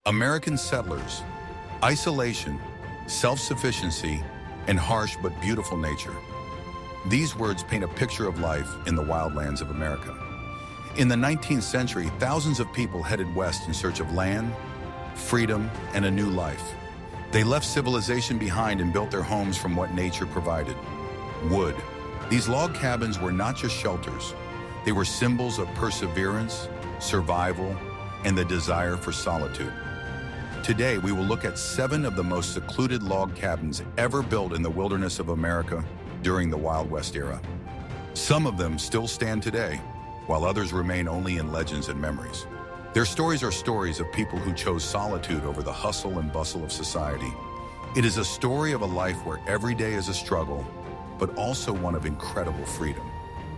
American settlers, isolation, self-sufficiency, and harsh but beautiful nature. These words paint a picture of life in the wildlands of America. In the 19th century, thousands of people headed west in search of land, freedom, and a new life. They left civilization behind and built their homes from what nature provided: wood. These log cabins were not just shelters. They were symbols of perseverance, survival, and the desire for solitude. Today, we will look at 7 of the most secluded log cabins ever built in the wilderness of America during the Wild West era. Some of them still stand today, while others remain only in legends and memories. Their stories are stories of people who chose solitude over the hustle and bustle of society. It is a story of a life where every day is a struggle, but also one of incredible freedom.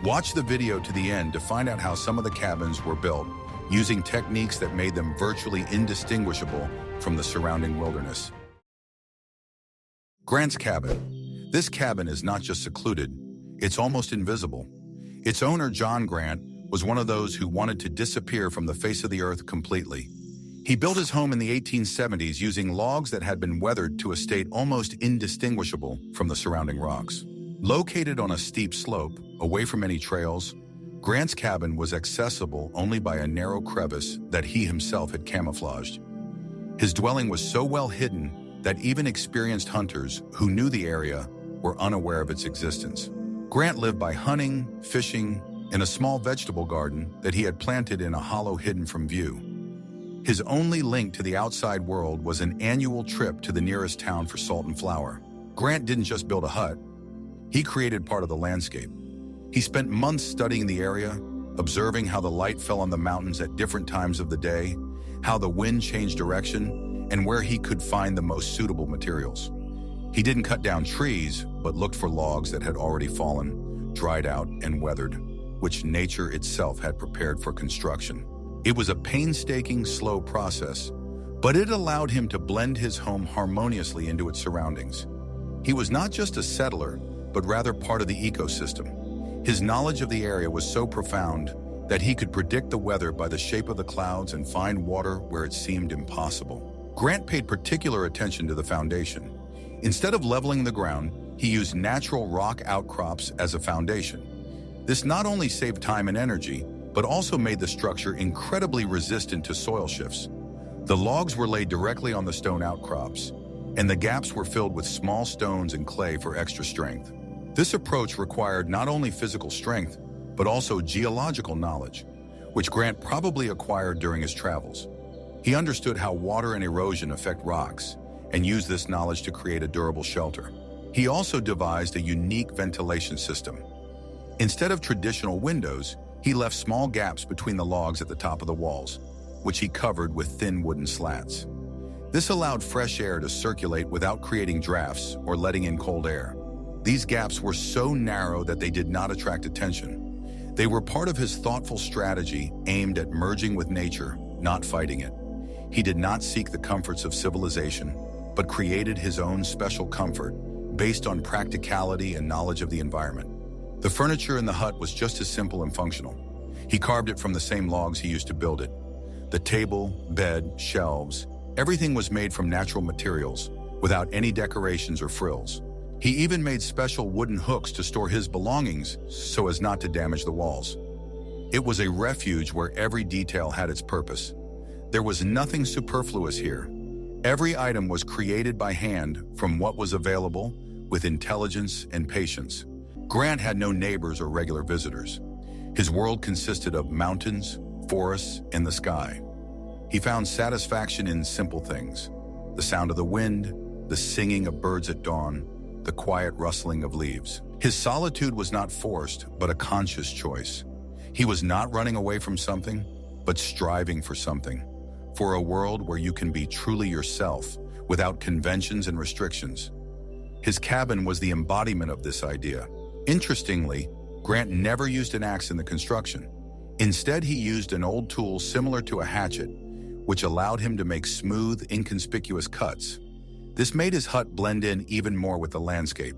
Watch the video to the end to find out how some of the cabins were built using techniques that made them virtually indistinguishable from the surrounding wilderness. Grant's cabin. This cabin is not just secluded, it's almost invisible. Its owner, John Grant, was one of those who wanted to disappear from the face of the earth completely. He built his home in the 1870s using logs that had been weathered to a state almost indistinguishable from the surrounding rocks. Located on a steep slope, away from any trails, Grant's cabin was accessible only by a narrow crevice that he himself had camouflaged. His dwelling was so well hidden that even experienced hunters who knew the area were unaware of its existence. Grant lived by hunting, fishing, and a small vegetable garden that he had planted in a hollow hidden from view. His only link to the outside world was an annual trip to the nearest town for salt and flour. Grant didn't just build a hut, he created part of the landscape. He spent months studying the area, observing how the light fell on the mountains at different times of the day, how the wind changed direction, and where he could find the most suitable materials. He didn't cut down trees, but looked for logs that had already fallen, dried out, and weathered, which nature itself had prepared for construction. It was a painstaking, slow process, but it allowed him to blend his home harmoniously into its surroundings. He was not just a settler, but rather part of the ecosystem. His knowledge of the area was so profound that he could predict the weather by the shape of the clouds and find water where it seemed impossible. Grant paid particular attention to the foundation. Instead of leveling the ground, he used natural rock outcrops as a foundation. This not only saved time and energy, but also made the structure incredibly resistant to soil shifts. The logs were laid directly on the stone outcrops, and the gaps were filled with small stones and clay for extra strength. This approach required not only physical strength, but also geological knowledge, which Grant probably acquired during his travels. He understood how water and erosion affect rocks, and used this knowledge to create a durable shelter. He also devised a unique ventilation system. Instead of traditional windows, he left small gaps between the logs at the top of the walls, which he covered with thin wooden slats. This allowed fresh air to circulate without creating drafts or letting in cold air. These gaps were so narrow that they did not attract attention. They were part of his thoughtful strategy aimed at merging with nature, not fighting it. He did not seek the comforts of civilization, but created his own special comfort based on practicality and knowledge of the environment. The furniture in the hut was just as simple and functional. He carved it from the same logs he used to build it. The table, bed, shelves, everything was made from natural materials, without any decorations or frills. He even made special wooden hooks to store his belongings so as not to damage the walls. It was a refuge where every detail had its purpose. There was nothing superfluous here. Every item was created by hand from what was available with intelligence and patience. Grant had no neighbors or regular visitors. His world consisted of mountains, forests, and the sky. He found satisfaction in simple things: the sound of the wind, the singing of birds at dawn, the quiet rustling of leaves. His solitude was not forced, but a conscious choice. He was not running away from something, but striving for something, for a world where you can be truly yourself without conventions and restrictions. His cabin was the embodiment of this idea. Interestingly, Grant never used an axe in the construction. Instead, he used an old tool similar to a hatchet, which allowed him to make smooth, inconspicuous cuts. This made his hut blend in even more with the landscape.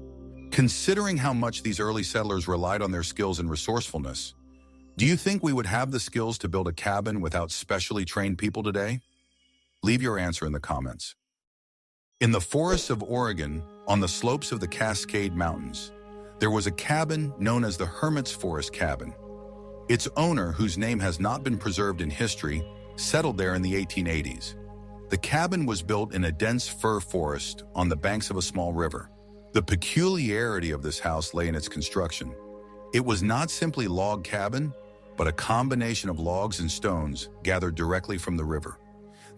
Considering how much these early settlers relied on their skills and resourcefulness, do you think we would have the skills to build a cabin without specially trained people today? Leave your answer in the comments. In the forests of Oregon, on the slopes of the Cascade Mountains, there was a cabin known as the Hermit's Forest Cabin. Its owner, whose name has not been preserved in history, settled there in the 1880s. The cabin was built in a dense fir forest on the banks of a small river. The peculiarity of this house lay in its construction. It was not simply a log cabin, but a combination of logs and stones gathered directly from the river.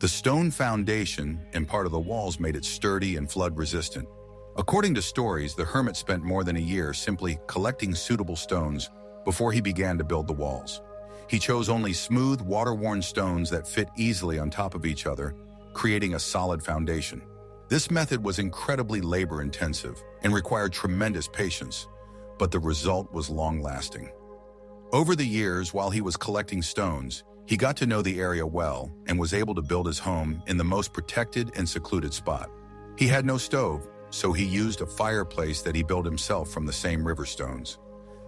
The stone foundation and part of the walls made it sturdy and flood-resistant. According to stories, the hermit spent more than a year simply collecting suitable stones before he began to build the walls. He chose only smooth, water-worn stones that fit easily on top of each other, creating a solid foundation. This method was incredibly labor-intensive and required tremendous patience, but the result was long-lasting. Over the years, while he was collecting stones, he got to know the area well and was able to build his home in the most protected and secluded spot. He had no stove, so he used a fireplace that he built himself from the same river stones.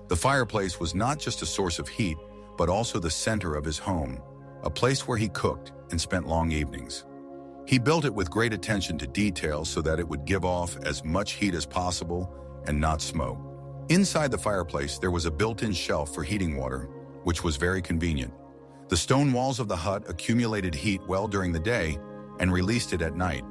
The fireplace was not just a source of heat, but also the center of his home, a place where he cooked and spent long evenings. He built it with great attention to detail so that it would give off as much heat as possible and not smoke. Inside the fireplace, there was a built-in shelf for heating water, which was very convenient. The stone walls of the hut accumulated heat well during the day and released it at night,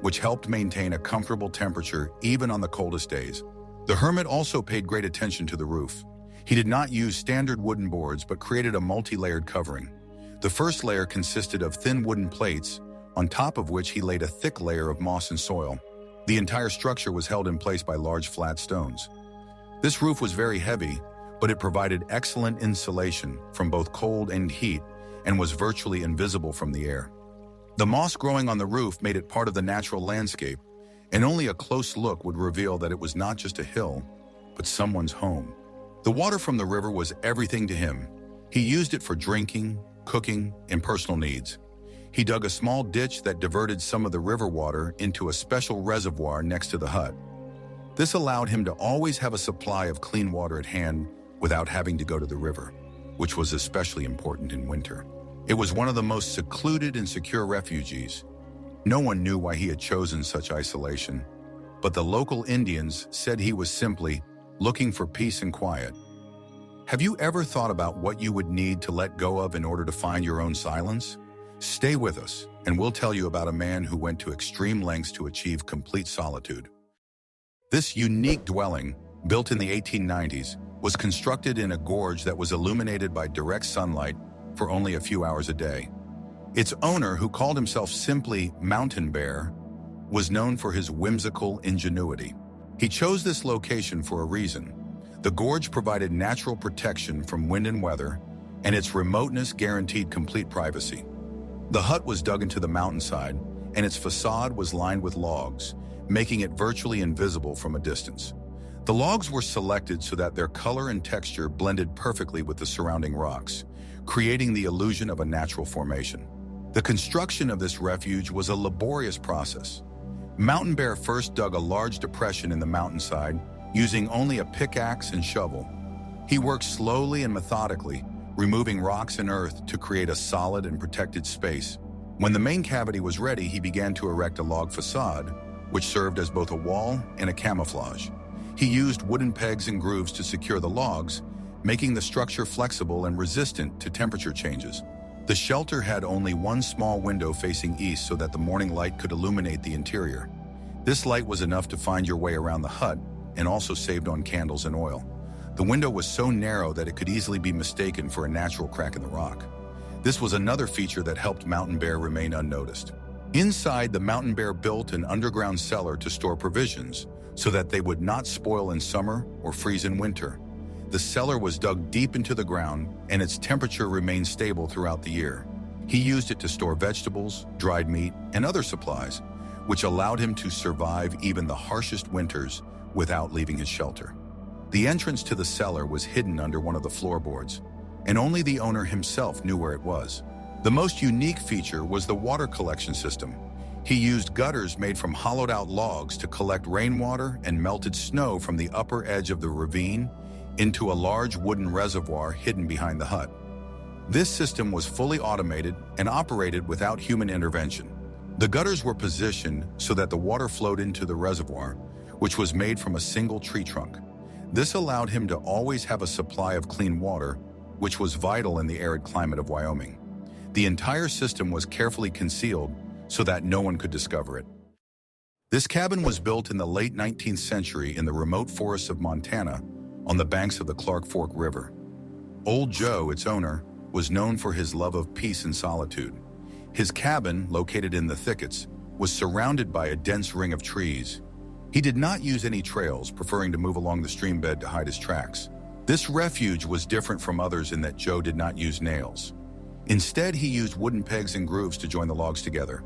which helped maintain a comfortable temperature even on the coldest days. The hermit also paid great attention to the roof. He did not use standard wooden boards but created a multi-layered covering. The first layer consisted of thin wooden plates, on top of which he laid a thick layer of moss and soil. The entire structure was held in place by large flat stones. This roof was very heavy, but it provided excellent insulation from both cold and heat and was virtually invisible from the air. The moss growing on the roof made it part of the natural landscape, and only a close look would reveal that it was not just a hill, but someone's home. The water from the river was everything to him. He used it for drinking, cooking, and personal needs. He dug a small ditch that diverted some of the river water into a special reservoir next to the hut. This allowed him to always have a supply of clean water at hand without having to go to the river, which was especially important in winter. It was one of the most secluded and secure refuges. No one knew why he had chosen such isolation, but the local Indians said he was simply looking for peace and quiet. Have you ever thought about what you would need to let go of in order to find your own silence? Stay with us, and we'll tell you about a man who went to extreme lengths to achieve complete solitude. This unique dwelling, built in the 1890s, was constructed in a gorge that was illuminated by direct sunlight for only a few hours a day. Its owner, who called himself simply Mountain Bear, was known for his whimsical ingenuity. He chose this location for a reason. The gorge provided natural protection from wind and weather, and its remoteness guaranteed complete privacy. The hut was dug into the mountainside, and its facade was lined with logs, making it virtually invisible from a distance. The logs were selected so that their color and texture blended perfectly with the surrounding rocks, creating the illusion of a natural formation. The construction of this refuge was a laborious process. Mountain Bear first dug a large depression in the mountainside using only a pickaxe and shovel. He worked slowly and methodically, removing rocks and earth to create a solid and protected space. When the main cavity was ready, he began to erect a log facade, which served as both a wall and a camouflage. He used wooden pegs and grooves to secure the logs, making the structure flexible and resistant to temperature changes. The shelter had only one small window facing east so that the morning light could illuminate the interior. This light was enough to find your way around the hut and also saved on candles and oil. The window was so narrow that it could easily be mistaken for a natural crack in the rock. This was another feature that helped Mountain Bear remain unnoticed. Inside, the Mountain Bear built an underground cellar to store provisions so that they would not spoil in summer or freeze in winter. The cellar was dug deep into the ground, and its temperature remained stable throughout the year. He used it to store vegetables, dried meat, and other supplies, which allowed him to survive even the harshest winters without leaving his shelter. The entrance to the cellar was hidden under one of the floorboards, and only the owner himself knew where it was. The most unique feature was the water collection system. He used gutters made from hollowed-out logs to collect rainwater and melted snow from the upper edge of the ravine into a large wooden reservoir hidden behind the hut. This system was fully automated and operated without human intervention. The gutters were positioned so that the water flowed into the reservoir, which was made from a single tree trunk. This allowed him to always have a supply of clean water, which was vital in the arid climate of Wyoming. The entire system was carefully concealed so that no one could discover it. This cabin was built in the late 19th century in the remote forests of Montana on the banks of the Clark Fork River. Old Joe, its owner, was known for his love of peace and solitude. His cabin, located in the thickets, was surrounded by a dense ring of trees. He did not use any trails, preferring to move along the stream bed to hide his tracks. This refuge was different from others in that Joe did not use nails. Instead, he used wooden pegs and grooves to join the logs together.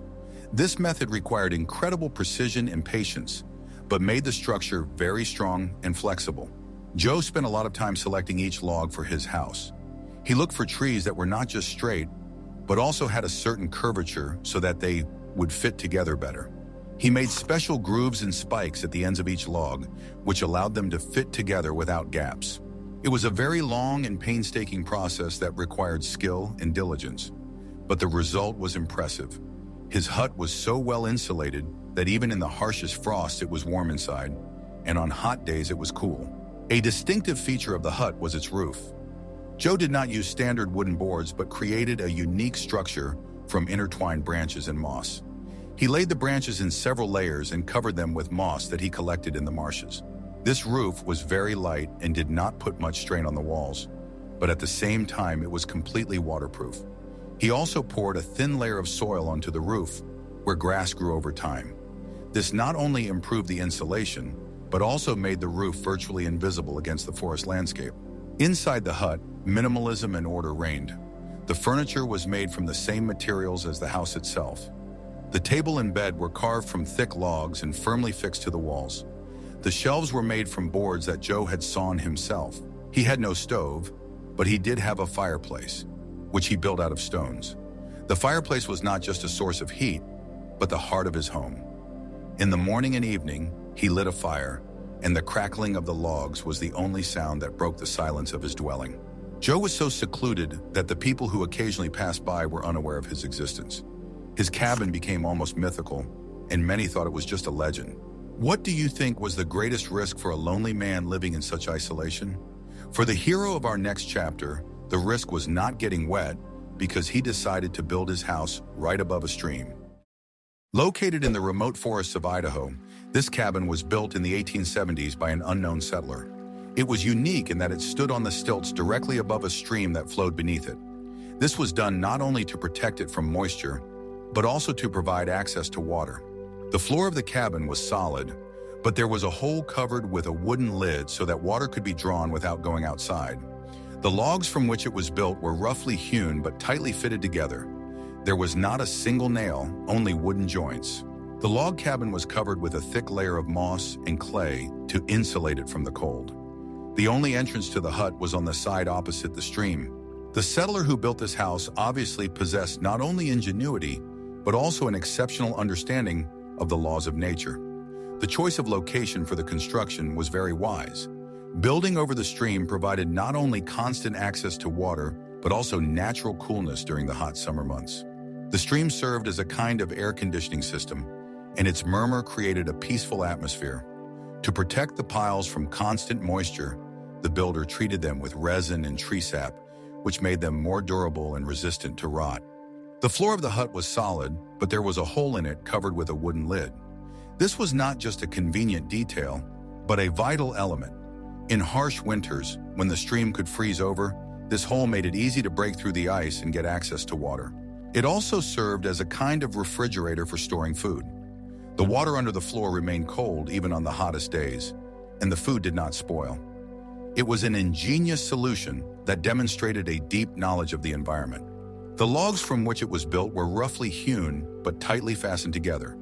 This method required incredible precision and patience, but made the structure very strong and flexible. Joe spent a lot of time selecting each log for his house. He looked for trees that were not just straight, but also had a certain curvature so that they would fit together better. He made special grooves and spikes at the ends of each log, which allowed them to fit together without gaps. It was a very long and painstaking process that required skill and diligence, but the result was impressive. His hut was so well insulated that even in the harshest frost it was warm inside, and on hot days it was cool. A distinctive feature of the hut was its roof. Joe did not use standard wooden boards but created a unique structure from intertwined branches and moss. He laid the branches in several layers and covered them with moss that he collected in the marshes. This roof was very light and did not put much strain on the walls, but at the same time it was completely waterproof. He also poured a thin layer of soil onto the roof, where grass grew over time. This not only improved the insulation, but also made the roof virtually invisible against the forest landscape. Inside the hut, minimalism and order reigned. The furniture was made from the same materials as the house itself. The table and bed were carved from thick logs and firmly fixed to the walls. The shelves were made from boards that Joe had sawn himself. He had no stove, but he did have a fireplace, which he built out of stones. The fireplace was not just a source of heat, but the heart of his home. In the morning and evening, he lit a fire, and the crackling of the logs was the only sound that broke the silence of his dwelling. Joe was so secluded that the people who occasionally passed by were unaware of his existence. His cabin became almost mythical, and many thought it was just a legend. What do you think was the greatest risk for a lonely man living in such isolation? For the hero of our next chapter, the risk was not getting wet because he decided to build his house right above a stream. Located in the remote forests of Idaho, this cabin was built in the 1870s by an unknown settler. It was unique in that it stood on the stilts directly above a stream that flowed beneath it. This was done not only to protect it from moisture, but also to provide access to water. The floor of the cabin was solid, but there was a hole covered with a wooden lid so that water could be drawn without going outside. The logs from which it was built were roughly hewn but tightly fitted together. There was not a single nail, only wooden joints. The log cabin was covered with a thick layer of moss and clay to insulate it from the cold. The only entrance to the hut was on the side opposite the stream. The settler who built this house obviously possessed not only ingenuity, but also an exceptional understanding of the laws of nature. The choice of location for the construction was very wise. Building over the stream provided not only constant access to water, but also natural coolness during the hot summer months. The stream served as a kind of air conditioning system, and its murmur created a peaceful atmosphere. To protect the piles from constant moisture, the builder treated them with resin and tree sap, which made them more durable and resistant to rot. The floor of the hut was solid, but there was a hole in it covered with a wooden lid. This was not just a convenient detail, but a vital element. In harsh winters, when the stream could freeze over, this hole made it easy to break through the ice and get access to water. It also served as a kind of refrigerator for storing food. The water under the floor remained cold even on the hottest days, and the food did not spoil. It was an ingenious solution that demonstrated a deep knowledge of the environment. The logs from which it was built were roughly hewn but tightly fastened together.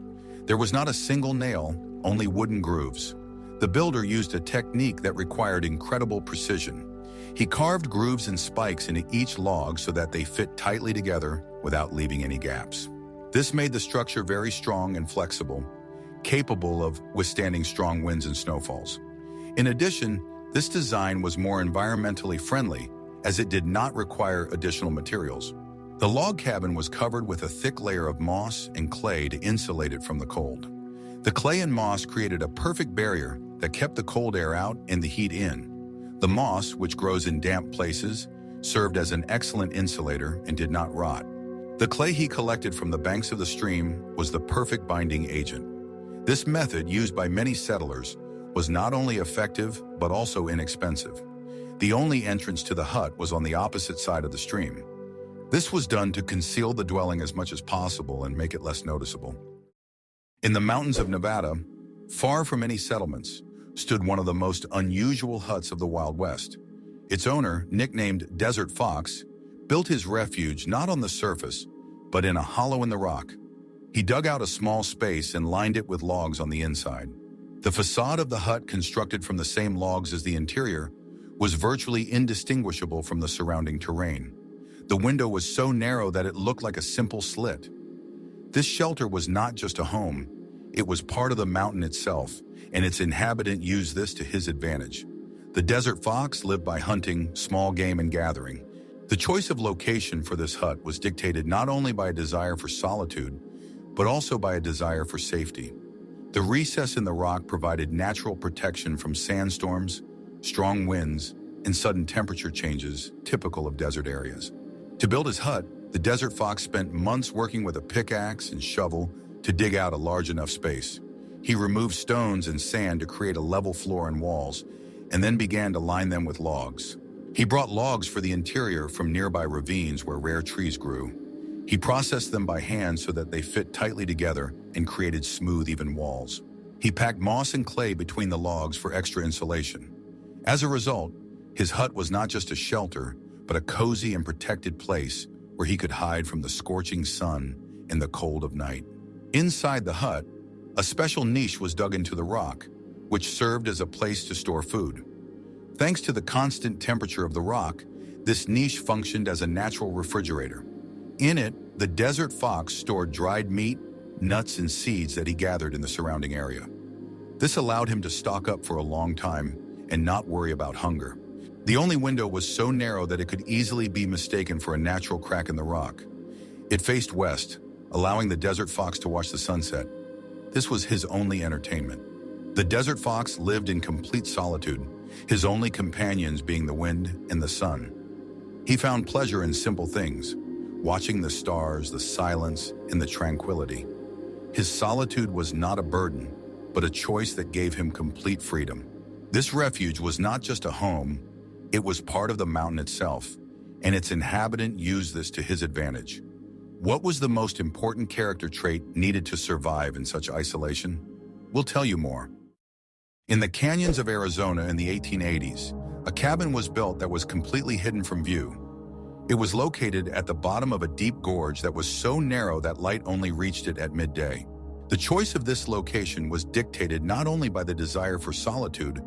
There was not a single nail, only wooden grooves. The builder used a technique that required incredible precision. He carved grooves and spikes into each log so that they fit tightly together without leaving any gaps. This made the structure very strong and flexible, capable of withstanding strong winds and snowfalls. In addition, this design was more environmentally friendly as it did not require additional materials. The log cabin was covered with a thick layer of moss and clay to insulate it from the cold. The clay and moss created a perfect barrier that kept the cold air out and the heat in. The moss, which grows in damp places, served as an excellent insulator and did not rot. The clay he collected from the banks of the stream was the perfect binding agent. This method, used by many settlers, was not only effective but also inexpensive. The only entrance to the hut was on the opposite side of the stream. This was done to conceal the dwelling as much as possible and make it less noticeable. In the mountains of Nevada, far from any settlements, stood one of the most unusual huts of the Wild West. Its owner, nicknamed Desert Fox, built his refuge not on the surface, but in a hollow in the rock. He dug out a small space and lined it with logs on the inside. The facade of the hut, constructed from the same logs as the interior, was virtually indistinguishable from the surrounding terrain. The window was so narrow that it looked like a simple slit. This shelter was not just a home, it was part of the mountain itself, and its inhabitant used this to his advantage. The Desert Fox lived by hunting, small game, and gathering. The choice of location for this hut was dictated not only by a desire for solitude, but also by a desire for safety. The recess in the rock provided natural protection from sandstorms, strong winds, and sudden temperature changes typical of desert areas. To build his hut, the Desert Fox spent months working with a pickaxe and shovel to dig out a large enough space. He removed stones and sand to create a level floor and walls, and then began to line them with logs. He brought logs for the interior from nearby ravines where rare trees grew. He processed them by hand so that they fit tightly together and created smooth, even walls. He packed moss and clay between the logs for extra insulation. As a result, his hut was not just a shelter, but a cozy and protected place where he could hide from the scorching sun and the cold of night. Inside the hut, a special niche was dug into the rock, which served as a place to store food. Thanks to the constant temperature of the rock, this niche functioned as a natural refrigerator. In it, the Desert Fox stored dried meat, nuts, and seeds that he gathered in the surrounding area. This allowed him to stock up for a long time and not worry about hunger. The only window was so narrow that it could easily be mistaken for a natural crack in the rock. It faced west, allowing the Desert Fox to watch the sunset. This was his only entertainment. The Desert Fox lived in complete solitude, his only companions being the wind and the sun. He found pleasure in simple things, watching the stars, the silence, and the tranquility. His solitude was not a burden, but a choice that gave him complete freedom. This refuge was not just a home, it was part of the mountain itself, and its inhabitant used this to his advantage. What was the most important character trait needed to survive in such isolation? We'll tell you more. In the canyons of Arizona in the 1880s, a cabin was built that was completely hidden from view. It was located at the bottom of a deep gorge that was so narrow that light only reached it at midday. The choice of this location was dictated not only by the desire for solitude,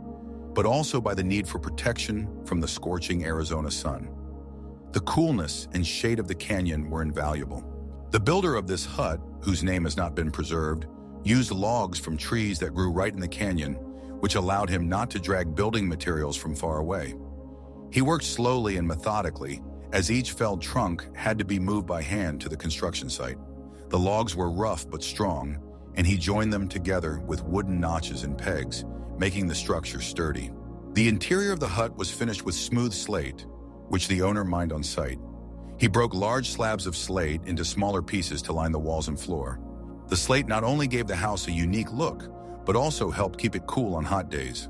but also by the need for protection from the scorching Arizona sun. The coolness and shade of the canyon were invaluable. The builder of this hut, whose name has not been preserved, used logs from trees that grew right in the canyon, which allowed him not to drag building materials from far away. He worked slowly and methodically, as each felled trunk had to be moved by hand to the construction site. The logs were rough but strong, and he joined them together with wooden notches and pegs, making the structure sturdy. The interior of the hut was finished with smooth slate, which the owner mined on site. He broke large slabs of slate into smaller pieces to line the walls and floor. The slate not only gave the house a unique look, but also helped keep it cool on hot days.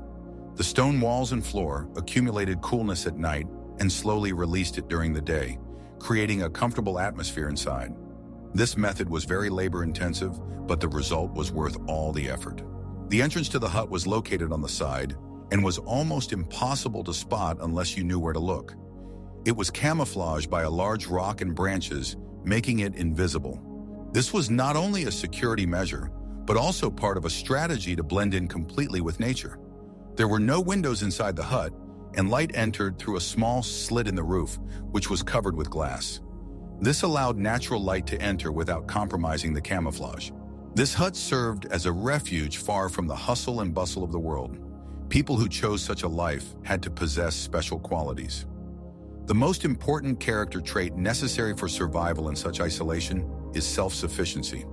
The stone walls and floor accumulated coolness at night and slowly released it during the day, creating a comfortable atmosphere inside. This method was very labor-intensive, but the result was worth all the effort. The entrance to the hut was located on the side and was almost impossible to spot unless you knew where to look. It was camouflaged by a large rock and branches, making it invisible. This was not only a security measure, but also part of a strategy to blend in completely with nature. There were no windows inside the hut, and light entered through a small slit in the roof, which was covered with glass. This allowed natural light to enter without compromising the camouflage. This hut served as a refuge far from the hustle and bustle of the world. People who chose such a life had to possess special qualities. The most important character trait necessary for survival in such isolation is self-sufficiency.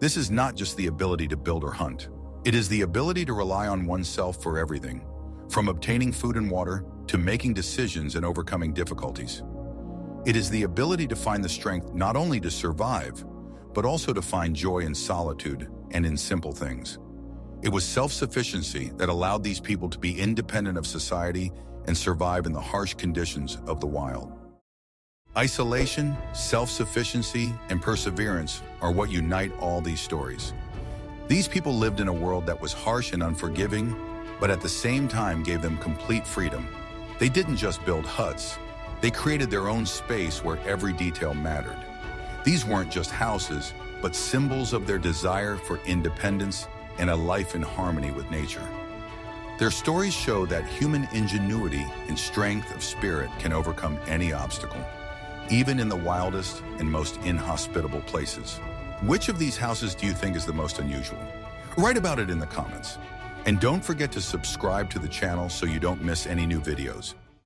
This is not just the ability to build or hunt. It is the ability to rely on oneself for everything, from obtaining food and water to making decisions and overcoming difficulties. It is the ability to find the strength not only to survive, but also to find joy in solitude and in simple things. It was self-sufficiency that allowed these people to be independent of society and survive in the harsh conditions of the wild. Isolation, self-sufficiency, and perseverance are what unite all these stories. These people lived in a world that was harsh and unforgiving, but at the same time gave them complete freedom. They didn't just build huts. They created their own space where every detail mattered. These weren't just houses, but symbols of their desire for independence and a life in harmony with nature. Their stories show that human ingenuity and strength of spirit can overcome any obstacle, even in the wildest and most inhospitable places. Which of these houses do you think is the most unusual? Write about it in the comments. And don't forget to subscribe to the channel so you don't miss any new videos.